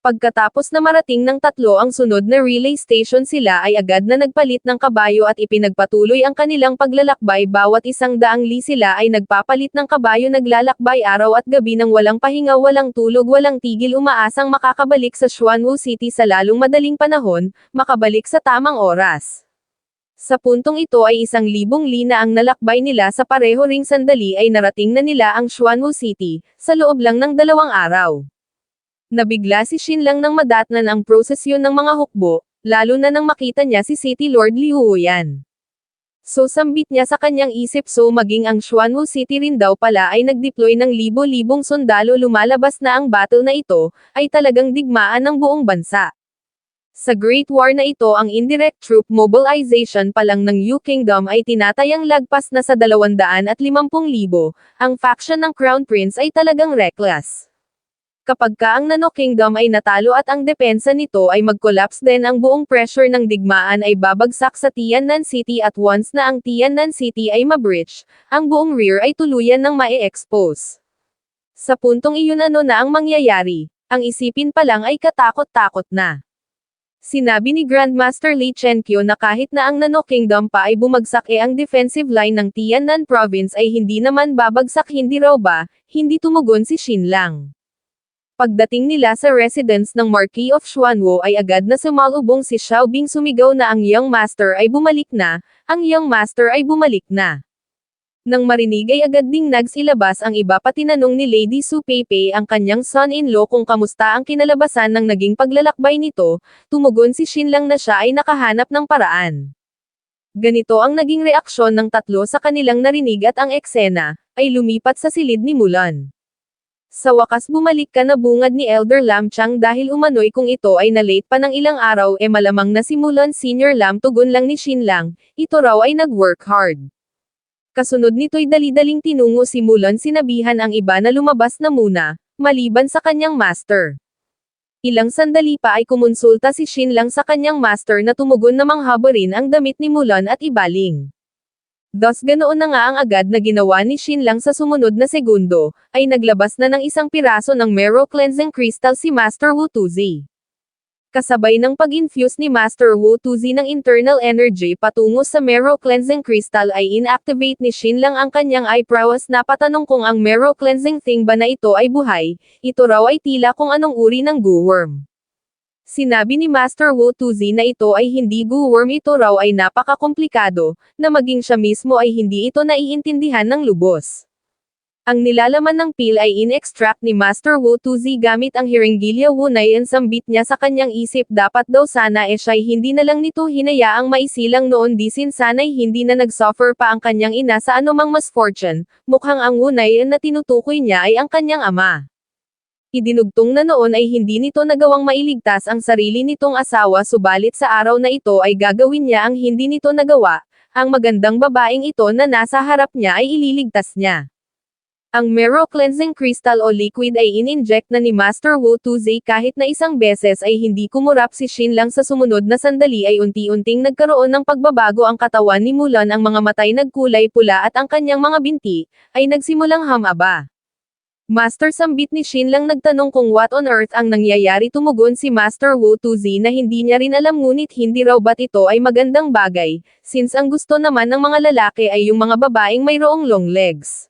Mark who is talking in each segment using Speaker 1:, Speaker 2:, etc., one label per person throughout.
Speaker 1: Pagkatapos na marating ng tatlo ang sunod na relay station, sila ay agad na nagpalit ng kabayo at ipinagpatuloy ang kanilang paglalakbay. Bawat 100 li sila ay nagpapalit ng kabayo, naglalakbay araw at gabi ng walang pahinga, walang tulog, walang tigil, umaasang makakabalik sa Xuanwu City sa lalong madaling panahon, makabalik sa tamang oras. Sa puntong ito ay 1,000 li na ang nalakbay nila. Sa pareho ring sandali ay narating na nila ang Xuanwu City, sa loob lang ng 2 araw. Nabigla si Xinlang nang madatnan ang prosesyon ng mga hukbo, lalo na nang makita niya si City Lord Liu Huyan. So sambit niya sa kanyang isip, so maging ang Xuanwu City rin daw pala ay nagdeploy ng libo-libong sundalo. Lumalabas na ang battle na ito, ay talagang digmaan ng buong bansa. Sa Great War na ito, ang indirect troop mobilization pa lang ng Yu Kingdom ay tinatayang lagpas na sa 250,000. Ang faction ng Crown Prince ay talagang reckless. Kapag ang Nano Kingdom ay natalo at ang depensa nito ay mag-collapse din, ang buong pressure ng digmaan ay babagsak sa Tiannan City, at once na ang Tiannan City ay ma-breach, ang buong rear ay tuluyan ng ma-e-expose. Sa puntong iyon, ano na ang mangyayari? Ang isipin pa lang ay katakot-takot na. Sinabi ni Grandmaster Li Chenkyo na kahit na ang Nano Kingdom pa ay bumagsak, ang defensive line ng Tiannan Province ay hindi naman babagsak. Hindi raw ba? Hindi tumugon si Xinlang. Pagdating nila sa residence ng Marquis of Xuanwu ay agad na sumalubong si Xiaobing, sumigaw na ang Young Master ay bumalik na, ang Young Master ay bumalik na. Nang marinig ay agad ding nagsilabas ang iba, pati tinanong ni Lady Su Peipei ang kanyang son-in-law kung kamusta ang kinalabasan ng naging paglalakbay nito. Tumugon si Xinlang na siya ay nakahanap ng paraan. Ganito ang naging reaksyon ng tatlo sa kanilang narinig, at ang eksena ay lumipat sa silid ni Mulan. Sa wakas bumalik ka na, bungad ni Elder Lam Chang, dahil umano'y kung ito ay na-late pa ng ilang araw malamang na si Mulan Senior Lam. Tugon lang ni Xinlang, ito raw ay nag-work hard. Kasunod nito'y dali-daling tinungo si Mulan, sinabihan ang iba na lumabas na muna, maliban sa kanyang master. Ilang sandali pa ay kumonsulta si Xinlang sa kanyang master na tumugon na manghabarin ang damit ni Mulan at ibaling. Thus ganoon na nga ang agad na ginawa ni Xinlang. Sa sumunod na segundo, ay naglabas na ng isang piraso ng Marrow Cleansing Crystal si Master Wu Tuzi. Kasabay ng pag-infuse ni Master Wu Tuzi ng internal energy patungo sa Marrow Cleansing Crystal ay inactivate ni Xinlang ang kanyang eyebrows. Napatanong kung ang Marrow Cleansing thing ba na ito ay buhay. Ito raw ay tila kung anong uri ng goo-worm. Sinabi ni Master Wu Tuzi na ito ay hindi goo-worm, ito raw ay napaka-komplikado, na maging siya mismo ay hindi ito naiintindihan ng lubos. Ang nilalaman ng pill ay in-extract ni Master Wu Tuzi gamit ang Hiringilya Wunay, ang sambit niya sa kanyang isip. Dapat daw sana siya'y hindi na lang nito hinayaang maisilang noon, disin sana'y hindi na nag-suffer pa ang kanyang ina sa anumang misfortune. Mukhang ang Wunay na tinutukoy niya ay ang kanyang ama. Idinugtong na noon ay hindi nito nagawang mailigtas ang sarili nitong asawa, subalit sa araw na ito ay gagawin niya ang hindi nito nagawa. Ang magandang babaeng ito na nasa harap niya ay ililigtas niya. Ang Marrow Cleansing Crystal o liquid ay in-inject na ni Master Wu Tuzi. Kahit na isang beses ay hindi kumurap si Xinlang. Sa sumunod na sandali ay unti-unting nagkaroon ng pagbabago ang katawan ni Mulan, ang mga matay nagkulay pula at ang kanyang mga binti ay nagsimulang humaba. Master, sambit ni Xinlang. Nagtanong kung what on earth ang nangyayari. Tumugon si Master Wu Tuzi na hindi niya rin alam, ngunit hindi raw ba't ito ay magandang bagay, since ang gusto naman ng mga lalaki ay yung mga babaeng mayroong long legs.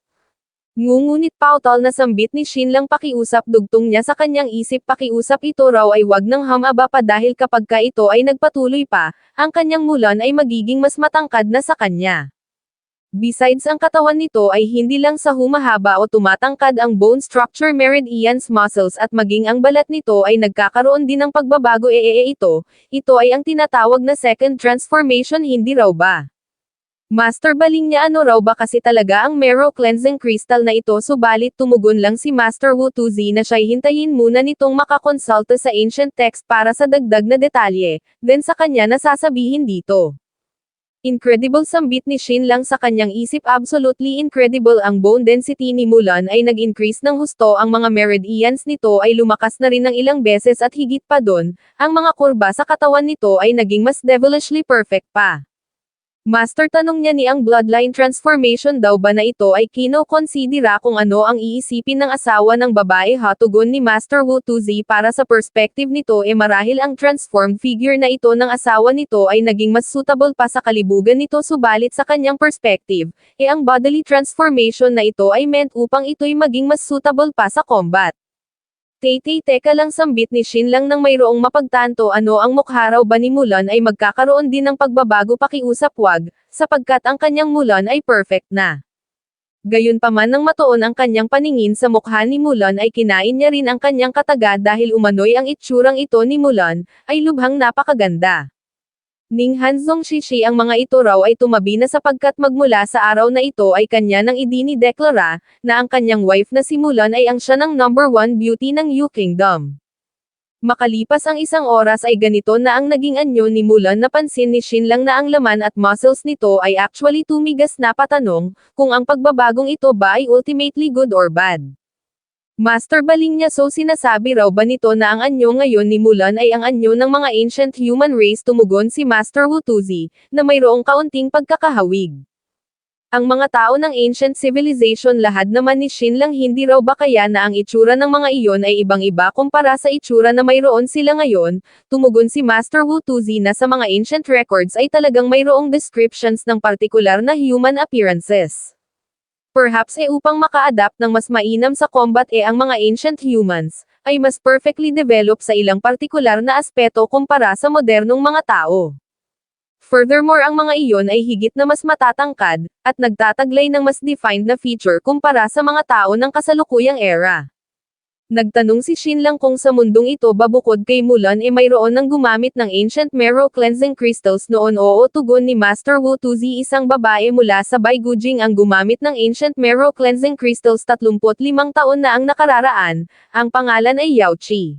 Speaker 1: Ngunit pautal na sambit ni Xinlang, pakiusap. Dugtong niya sa kanyang isip, pakiusap ito raw ay wag ng humaba pa, dahil kapag ka ito ay nagpatuloy pa, ang kanyang Mulan ay magiging mas matangkad na sa kanya. Besides, ang katawan nito ay hindi lang sa humahaba o tumatangkad, ang bone structure, meridians, muscles at maging ang balat nito ay nagkakaroon din ng pagbabago. Ito ay ang tinatawag na second transformation, hindi raw ba? Master, baling niya, ano raw ba kasi talaga ang Marrow Cleansing Crystal na ito? Subalit tumugon lang si Master Wu Tuzi na siya'y hintayin muna nitong makakonsulta sa ancient text para sa dagdag na detalye, then sa kanya nasasabihin dito. Incredible, sambit ni Xinlang sa kanyang isip. Absolutely incredible. Ang bone density ni Mulan ay nag-increase ng husto, ang mga meridians nito ay lumakas na rin ng ilang beses at higit pa doon, ang mga kurba sa katawan nito ay naging mas devilishly perfect pa. Master, tanong niya ni ang bloodline transformation daw ba na ito ay kino-konsidera kung ano ang iisipin ng asawa ng babae ha, tugon ni Master Wu Tuzi, para sa perspective nito marahil ang transformed figure na ito ng asawa nito ay naging mas suitable pa sa kalibugan nito, subalit sa kanyang perspective, ang bodily transformation na ito ay meant upang ito'y maging mas suitable pa sa combat. Teka lang, sambit ni Shin lang nang mayroong mapagtanto, ano ang mukha raw ba ni Mulan ay magkakaroon din ng pagbabago, pakiusap wag, sapagkat ang kanyang Mulan ay perfect na. Gayunpaman, nang matuon ang kanyang paningin sa mukha ni Mulan ay kinain niya rin ang kanyang kataga dahil umano'y ang itsurang ito ni Mulan ay lubhang napakaganda. Ning Hanzong Shishi, ang mga ito raw ay tumabi na sapagkat magmula sa araw na ito ay kanya nang idinideklara na ang kanyang wife na si Mulan ay ang siya ng number 1 beauty ng Yu Kingdom. Makalipas ang isang oras ay ganito na ang naging anyo ni Mulan, napansin ni Shin lang na ang laman at muscles nito ay actually tumigas, na patanong kung ang pagbabagong ito ba ay ultimately good or bad. Master, baling niya, so sinasabi raw ba nito na ang anyo ngayon ni Mulan ay ang anyo ng mga ancient human race, tumugon si Master Wu Tuzi, na mayroong kaunting pagkakahawig. Ang mga tao ng ancient civilization, lahad naman ni Shin lang, hindi raw ba kaya na ang itsura ng mga iyon ay ibang-iba kumpara sa itsura na mayroon sila ngayon, tumugon si Master Wu Tuzi, na sa mga ancient records ay talagang mayroong descriptions ng partikular na human appearances. Perhaps upang maka-adapt ng mas mainam sa combat ang mga ancient humans, ay mas perfectly develop sa ilang partikular na aspeto kumpara sa modernong mga tao. Furthermore, ang mga iyon ay higit na mas matatangkad, at nagtataglay ng mas defined na feature kumpara sa mga tao ng kasalukuyang era. Nagtanong si Shin lang kung sa mundong ito ba bukod kay Mulan mayroon ng gumamit ng ancient marrow cleansing crystals noon. Oo, tugon ni Master Wu Tuzi, isang babae mula sa Baigujing ang gumamit ng ancient marrow cleansing crystals 35 taon na ang nakararaan, ang pangalan ay Yao Qi.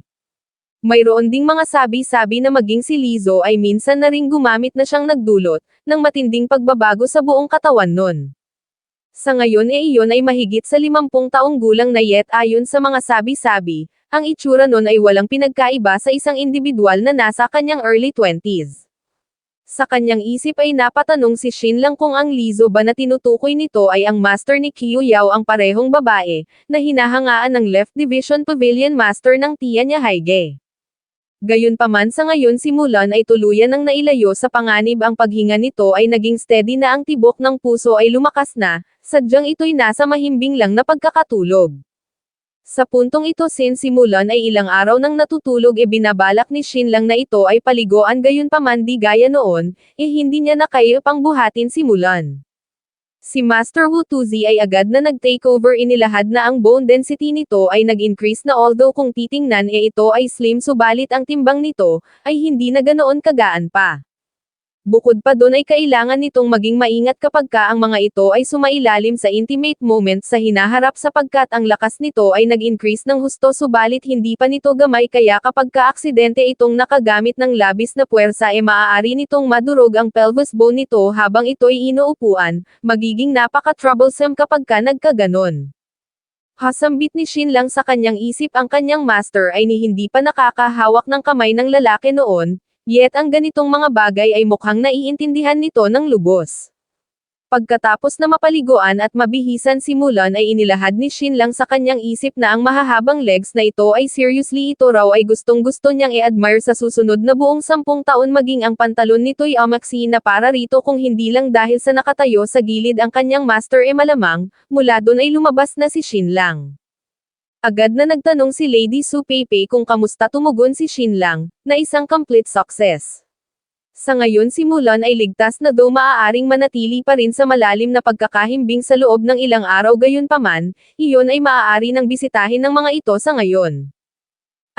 Speaker 1: Mayroon ding mga sabi-sabi na maging si Lizzo ay minsan na ring gumamit na siyang nagdulot ng matinding pagbabago sa buong katawan nun. Sa ngayon iyon ay mahigit sa 50 taong gulang na, yet ayon sa mga sabi-sabi, ang itsura nun ay walang pinagkaiba sa isang individual na nasa kanyang early 20s. Sa kanyang isip ay napatanong si Shin lang kung ang Lizzo ba na tinutukoy nito ay ang master ni Qiu Yao, ang parehong babae na hinahangaan ng Left Division Pavilion Master ng Tianya Haige. Gayunpaman, sa ngayon si Mulan ay tuluyan nang nailayo sa panganib, ang paghinga nito ay naging steady na, ang tibok ng puso ay lumakas na, sadyang ito'y nasa mahimbing lang na pagkakatulog. Sa puntong ito, since si Mulan ay ilang araw nang natutulog, binabalak ni Shin lang na ito ay paliguan, gayunpaman di gaya noon, hindi niya na kaya pang buhatin si Mulan. Si Master Wu Tuzi ay agad na nag-takeover, inilahad na ang bone density nito ay nag-increase na, although kung titingnan ito ay slim, subalit ang timbang nito ay hindi na ganoon kagaan pa. Bukod pa doon ay kailangan nitong maging maingat kapag ang mga ito ay sumailalim sa intimate moments sa hinaharap, sapagkat ang lakas nito ay nag-increase ng husto, subalit hindi pa nito gamay, kaya kapag aksidente itong nakagamit ng labis na puwersa maaari nitong madurog ang pelvis bone nito habang ito'y inuupuan, magiging napaka-troublesome kapag nagkaganon. Hasambit ni Shin lang sa kanyang isip, ang kanyang master ay hindi pa nakakahawak ng kamay ng lalaki noon, yet ang ganitong mga bagay ay mukhang naiintindihan nito ng lubos. Pagkatapos na mapaliguan at mabihisan si Mulan ay inilahad ni Shin lang sa kanyang isip na ang mahahabang legs na ito ay seriously ito raw ay gustong-gusto niyang i-admire sa susunod na buong 10 taon, maging ang pantalon nito'y amaksi na para rito, kung hindi lang dahil sa nakatayo sa gilid ang kanyang master malamang, mula doon ay lumabas na si Shin lang. Agad na nagtanong si Lady Su Peipei kung kamusta, tumugon si Shin lang, na isang complete success. Sa ngayon si Mulan ay ligtas na, though maaaring manatili pa rin sa malalim na pagkakahimbing sa loob ng ilang araw, gayunpaman, iyon ay maaari nang bisitahin ng mga ito sa ngayon.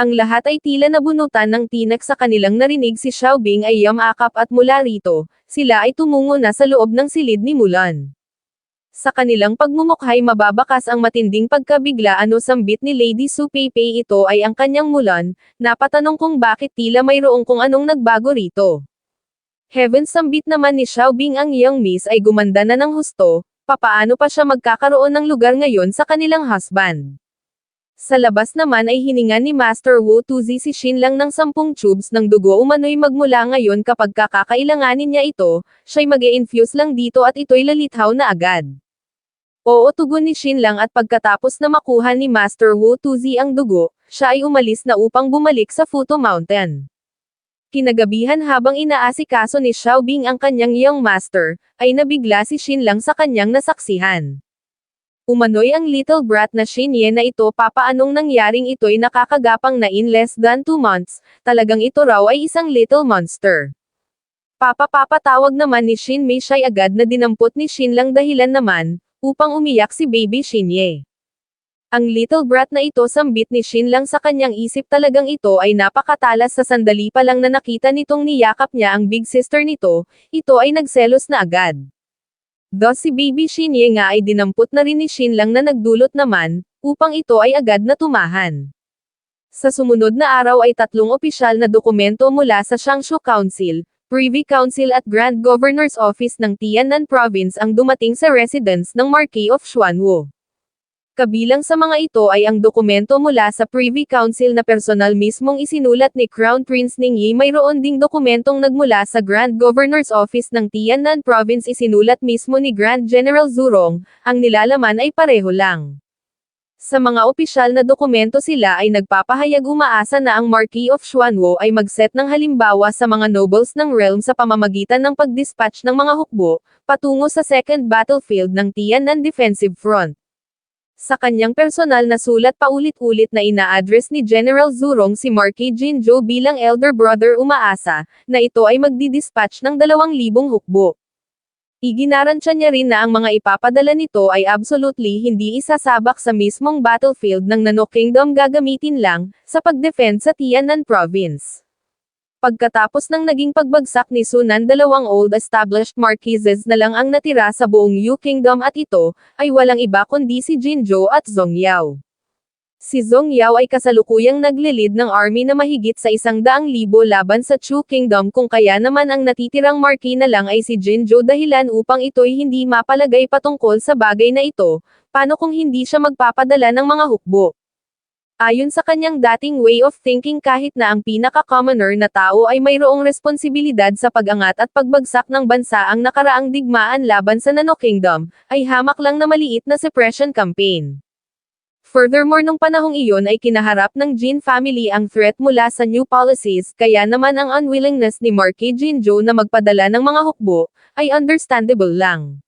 Speaker 1: Ang lahat ay tila nabunutan ng tinak sa kanilang narinig si Xiaobing ay yamakap, at mula rito, sila ay tumungo na sa loob ng silid ni Mulan. Sa kanilang pagmumukhay mababakas ang matinding pagkabigla, sambit ni Lady Su Peipei, ito ay ang kanyang Mulan, napatanong kung bakit tila mayroong kung anong nagbago rito. Heaven, sambit naman ni Xiaobing, ang young miss ay gumanda na ng husto, papaano pa siya magkakaroon ng lugar ngayon sa kanilang husband? Sa labas naman ay hiningan ni Master Wu Tuzi si Xinlang ng 10 tubes ng dugo umano'y magmula ngayon kapag kakailanganin niya ito, siya'y mag-e-infuse lang dito at ito'y lalitaw na agad. Oo, tugon ni Xinlang at pagkatapos na makuha ni Master Wu Tuzi ang dugo, siya ay umalis na upang bumalik sa Futo Mountain. Kinagabihan habang inaasikaso ni Xiao Bing ang kanyang young master, ay nabigla si Xinlang sa kanyang nasaksihan. Umano'y ang little brat na Xinye na ito papaanong nangyaring ito'y nakakagapang na in less than 2 months, talagang ito raw ay isang little monster. Papatawag naman ni Xinmei siya'y agad na dinampot ni Xinlang dahilan naman, upang umiyak si baby Xinye. Ang little brat na ito sambit ni Xinlang sa kanyang isip talagang ito ay napakatalas sa sandali pa lang na nakita nitong niyakap niya ang big sister nito, ito ay nagselos na agad. Thus si baby Xinye nga ay dinampot na rin ni Xinlang na nagdulot naman, upang ito ay agad na tumahan. Sa sumunod na araw ay 3 opisyal na dokumento mula sa Changshu Council, Privy Council at Grand Governor's Office ng Tiannan Province ang dumating sa residence ng Marquis of Xuanwu. Kabilang sa mga ito ay ang dokumento mula sa Privy Council na personal mismong isinulat ni Crown Prince Ningyi, mayroon ding dokumentong nagmula sa Grand Governor's Office ng Tiannan Province isinulat mismo ni Grand General Zurong, ang nilalaman ay pareho lang. Sa mga opisyal na dokumento sila ay nagpapahayag umaasa na ang Marquis of Xuanwu ay mag-set ng halimbawa sa mga nobles ng realm sa pamamagitan ng pag-dispatch ng mga hukbo, patungo sa second battlefield ng Tiannan Defensive Front. Sa kanyang personal na sulat paulit-ulit na ina-address ni General Zurong si Marquis Jinzhou bilang elder brother umaasa, na ito ay magdidispatch ng 2,000 hukbo. Iginarantya niya rin na ang mga ipapadala nito ay absolutely hindi isasabak sa mismong battlefield ng Nano Kingdom gagamitin lang, sa pag-defend sa Tiannan Province. Pagkatapos ng naging pagbagsak ni Sunan 2 old established marquises na lang ang natira sa buong Yu Kingdom at ito, ay walang iba kundi si Jinzhou at Zhong Yao. Si Zhong Yao ay kasalukuyang naglilid ng army na mahigit sa 100,000 laban sa Chu Kingdom kung kaya naman ang natitirang marquis na lang ay si Jinzhou dahilan upang ito'y hindi mapalagay patungkol sa bagay na ito, paano kung hindi siya magpapadala ng mga hukbo. Ayon sa kanyang dating way of thinking kahit na ang pinaka-commoner na tao ay mayroong responsibilidad sa pag-angat at pagbagsak ng bansa ang nakaraang digmaan laban sa Nano Kingdom, ay hamak lang na maliit na suppression campaign. Furthermore nung panahong iyon ay kinaharap ng Jin family ang threat mula sa new policies, kaya naman ang unwillingness ni Marquis Jinzhou na magpadala ng mga hukbo, ay understandable lang.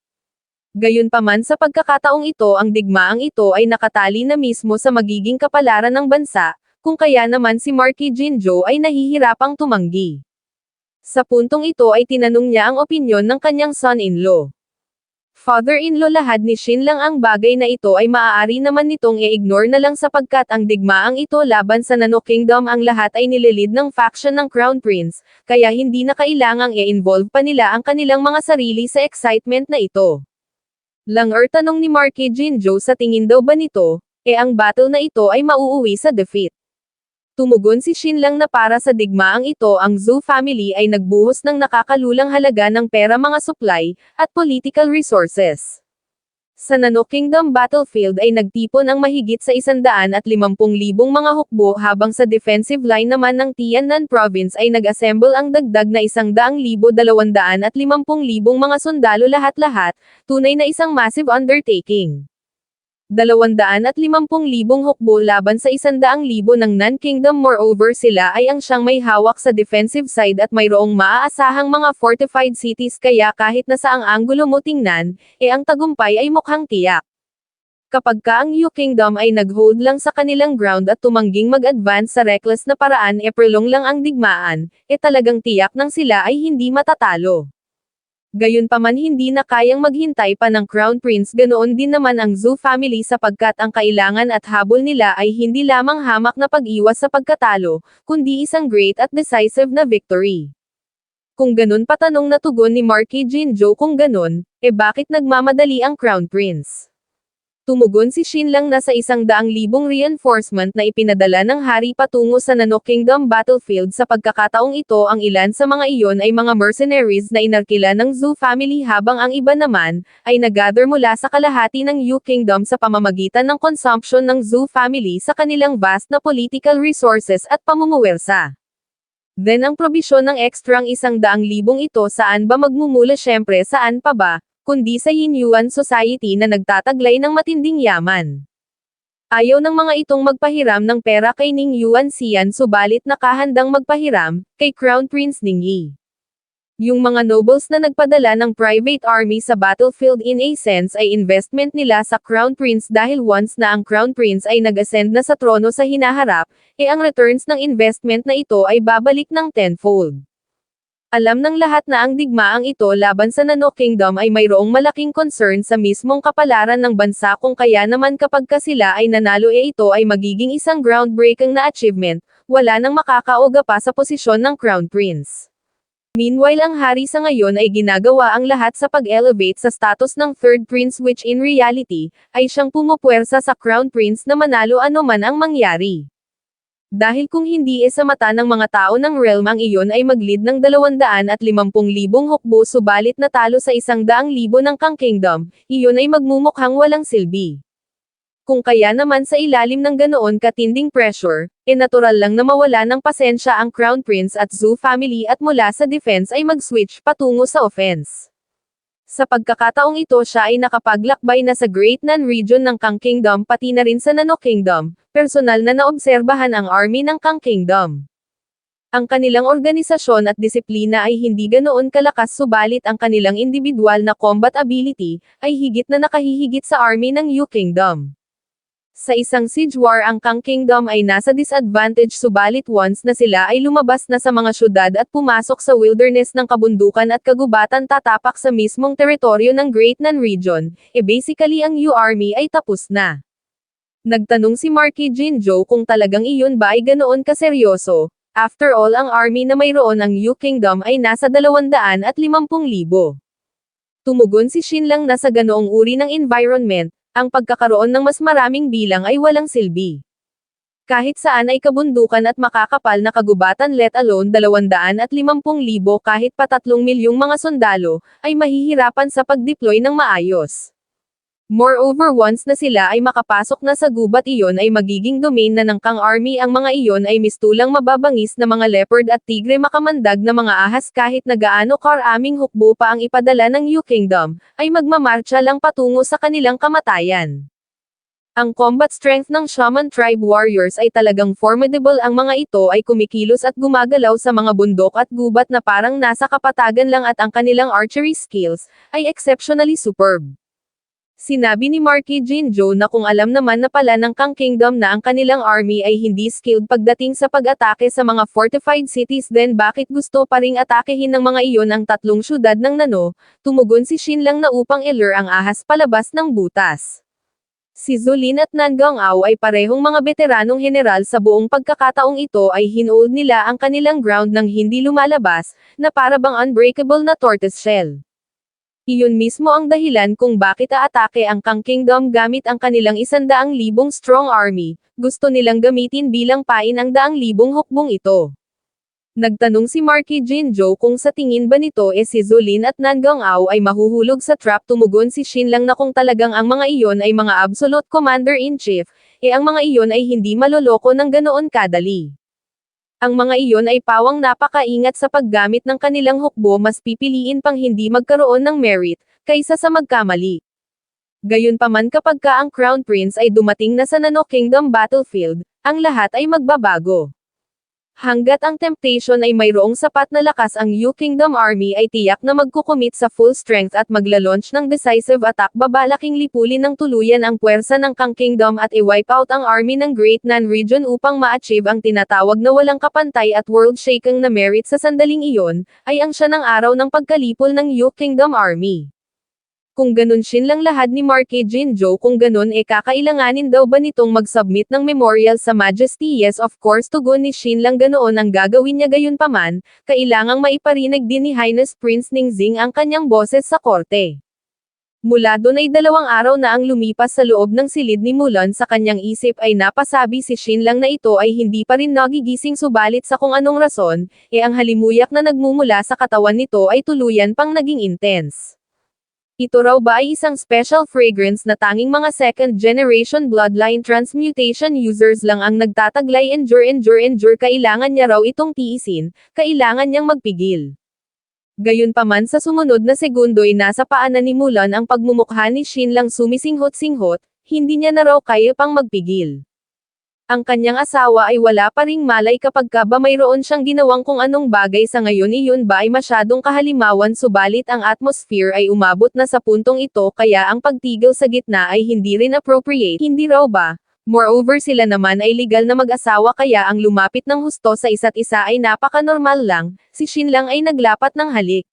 Speaker 1: Gayunpaman sa pagkakataong ito ang digmaang ito ay nakatali na mismo sa magiging kapalaran ng bansa, kung kaya naman si Marquis Jinzhou ay nahihirapang tumanggi. Sa puntong ito ay tinanong niya ang opinyon ng kanyang son-in-law. Father-in-law lahad ni Xinlang ang bagay na ito ay maaari naman nitong i-ignore na lang sapagkat ang digmaang ito laban sa Nano Kingdom ang lahat ay nililid ng faction ng Crown Prince, kaya hindi na kailangang i-involve pa nila ang kanilang mga sarili sa excitement na ito. Langer tanong ni Marquis Jinzhou sa tingin daw ba nito, ang battle na ito ay mauuwi sa defeat. Tumugon si Xinlang na para sa digmaang ito ang Zhou family ay nagbuhos ng nakakalulang halaga ng pera mga supply, at political resources. Sa Nano Kingdom battlefield ay nagtipon ang mahigit sa 150,000 mga hukbo habang sa defensive line naman ng Tiannan Province ay nag-assemble ang dagdag na 100,250 mga sundalo lahat-lahat, tunay na isang massive undertaking. 250,000 hukbo laban sa 100,000 ng non-kingdom moreover sila ay ang siyang may hawak sa defensive side at mayroong maaasahang mga fortified cities kaya kahit na saang anggulo mo tingnan, ang tagumpay ay mukhang tiyak. Kapag ka ang Yu Kingdom ay nag-hold lang sa kanilang ground at tumangging mag-advance sa reckless na paraan prolong lang ang digmaan, talagang tiyak nang sila ay hindi matatalo. Gayunpaman hindi na kayang maghintay pa ng Crown Prince ganoon din naman ang Zhou family sapagkat ang kailangan at habol nila ay hindi lamang hamak na pag-iwas sa pagkatalo, kundi isang great at decisive na victory. Kung ganun patanong na tugon ni Marquis Jinzhou kung ganun, bakit nagmamadali ang Crown Prince? Tumugon si Xinlang na sa 100,000 reinforcement na ipinadala ng hari patungo sa Nano Kingdom battlefield. Sa pagkakataong ito, ang ilan sa mga iyon ay mga mercenaries na inarkila ng Zhou family habang ang iba naman ay nag-gather mula sa kalahati ng Yu Kingdom sa pamamagitan ng consumption ng Zhou family sa kanilang vast na political resources at pamumuwersa. Then ang probisyon ng ekstrang 100,000 ito saan ba magmumula? Syempre saan pa ba, kundi sa Yinyuan Society na nagtataglay ng matinding yaman. Ayaw ng mga itong magpahiram ng pera kay Ning Yuan Xian subalit nakahandang magpahiram kay Crown Prince Ning Yi. Yung mga nobles na nagpadala ng private army sa battlefield in a sense ay investment nila sa Crown Prince dahil once na ang Crown Prince ay nag-ascend na sa trono sa hinaharap, ang returns ng investment na ito ay babalik ng tenfold. Alam ng lahat na ang digmaang ito laban sa Nano Kingdom ay mayroong malaking concern sa mismong kapalaran ng bansa kung kaya naman kapag sila ay nanalo ito ay magiging isang groundbreaking na achievement, wala nang makakauga pa sa posisyon ng Crown Prince. Meanwhile ang hari sa ngayon ay ginagawa ang lahat sa pag-elevate sa status ng Third Prince which in reality, ay siyang pumupuwersa sa Crown Prince na manalo ano man ang mangyari. Dahil kung hindi sa mata ng mga tao ng realm ang iyon ay mag-lead ng 250,000 hukbo subalit natalo sa 100,000 ng Kang Kingdom, iyon ay magmumukhang walang silbi. Kung kaya naman sa ilalim ng ganoon katinding pressure, natural lang na mawala ng pasensya ang Crown Prince at Zhou family at mula sa defense ay mag-switch patungo sa offense. Sa pagkakataong ito siya ay nakapaglakbay na sa Great Nan region ng Kang Kingdom pati na rin sa Nano Kingdom, personal na naobserbahan ang army ng Kang Kingdom. Ang kanilang organisasyon at disiplina ay hindi ganoon kalakas subalit ang kanilang individual na combat ability, ay higit na nakahihigit sa army ng Yu Kingdom. Sa isang siege war ang Kang Kingdom ay nasa disadvantage subalit once na sila ay lumabas na sa mga syudad at pumasok sa wilderness ng kabundukan at kagubatan tatapak sa mismong teritoryo ng Great Nan region, basically ang Yu army ay tapos na. Nagtanong si Marquis Jinzhou kung talagang iyon ba ay ganoon kaseryoso. After all ang army na mayroon ang Yu Kingdom ay nasa 250,000. Tumugon si Xinlang na sa ganoong uri ng environment, ang pagkakaroon ng mas maraming bilang ay walang silbi. Kahit saan ay kabundukan at makakapal na kagubatan let alone 250,000 kahit pa 3 milyong mga sundalo, ay mahihirapan sa pag-deploy ng maayos. Moreover once na sila ay makapasok na sa gubat iyon ay magiging domain na ng Kang Army ang mga iyon ay mistulang mababangis na mga leopard at tigre makamandag na mga ahas kahit na gaano karaming hukbo pa ang ipadala ng Yu Kingdom, ay magmamarcha lang patungo sa kanilang kamatayan. Ang combat strength ng Shaman Tribe Warriors ay talagang formidable ang mga ito ay kumikilos at gumagalaw sa mga bundok at gubat na parang nasa kapatagan lang at ang kanilang archery skills, ay exceptionally superb. Sinabi ni Marquis Jinzhou na kung alam naman na pala ng Kang Kingdom na ang kanilang army ay hindi skilled pagdating sa pag-atake sa mga fortified cities then bakit gusto pa ring atakehin ng mga iyon ang 3 syudad ng Nano, tumugon si Xinlang na upang i-lure ang ahas palabas ng butas. Si Zulin at Nangangao ay parehong mga veteranong general sa buong pagkakataong ito ay hinold nila ang kanilang ground nang hindi lumalabas, na para bang unbreakable na tortoise shell. Iyon mismo ang dahilan kung bakit aatake ang Kang Kingdom gamit ang kanilang 100,000 strong army, gusto nilang gamitin bilang pain ang 100,000 hukbong ito. Nagtanong si Marquis Jinzhou kung sa tingin ba nito si Zulin at Nangangao ay mahuhulog sa trap tumugon si Xinlang na kung talagang ang mga iyon ay mga absolute commander-in-chief, ang mga iyon ay hindi maloloko ng ganoon kadali. Ang mga iyon ay pawang napakaingat sa paggamit ng kanilang hukbo mas pipiliin pang hindi magkaroon ng merit, kaysa sa magkamali. Gayunpaman kapag ang Crown Prince ay dumating na sa Nano Kingdom battlefield, ang lahat ay magbabago. Hanggat ang temptation ay mayroong sapat na lakas ang Yu Kingdom Army ay tiyak na magkukumit sa full strength at magla-launch ng decisive attack babalaking lipulin ng tuluyan ang puwersa ng Kang Kingdom at i-wipe out ang army ng Great Nan region upang ma-achieve ang tinatawag na walang kapantay at world-shaking na merit sa sandaling iyon, ay ang siya ng araw ng pagkalipol ng Yu Kingdom Army. Kung ganun Xinlang lahad ni Marquis Jinzhou kung ganun kakailanganin daw ba nitong mag-submit ng memorial sa Majesty yes of course tugon ni Xinlang ganoon ang gagawin niya gayunpaman, kailangang maiparinig din ni Highness Prince Ningxing ang kanyang boses sa korte. Mula doon ay 2 araw na ang lumipas sa loob ng silid ni Mulan sa kanyang isip ay napasabi si Shin lang na ito ay hindi pa rin nagigising subalit sa kung anong rason, ang halimuyak na nagmumula sa katawan nito ay tuluyan pang naging intense. Ito raw ba ay isang special fragrance na tanging mga second-generation bloodline transmutation users lang ang nagtataglay endure kailangan niya raw itong tiisin, kailangan niyang magpigil. Gayunpaman sa sumunod na segundo'y nasa paanan ni Mulan ang pagmumukha ni Shin lang sumisinghot-singhot, hindi niya na raw kaya pang magpigil. Ang kanyang asawa ay wala pa ring malay kapag ba mayroon siyang ginawang kung anong bagay sa ngayon iyon ba ay masyadong kahalimawan subalit ang atmosphere ay umabot na sa puntong ito kaya ang pagtigil sa gitna ay hindi rin appropriate, hindi raw ba? Moreover sila naman ay legal na mag-asawa kaya ang lumapit ng husto sa isa't isa ay napaka-normal lang, si Shin lang ay naglapat ng halik.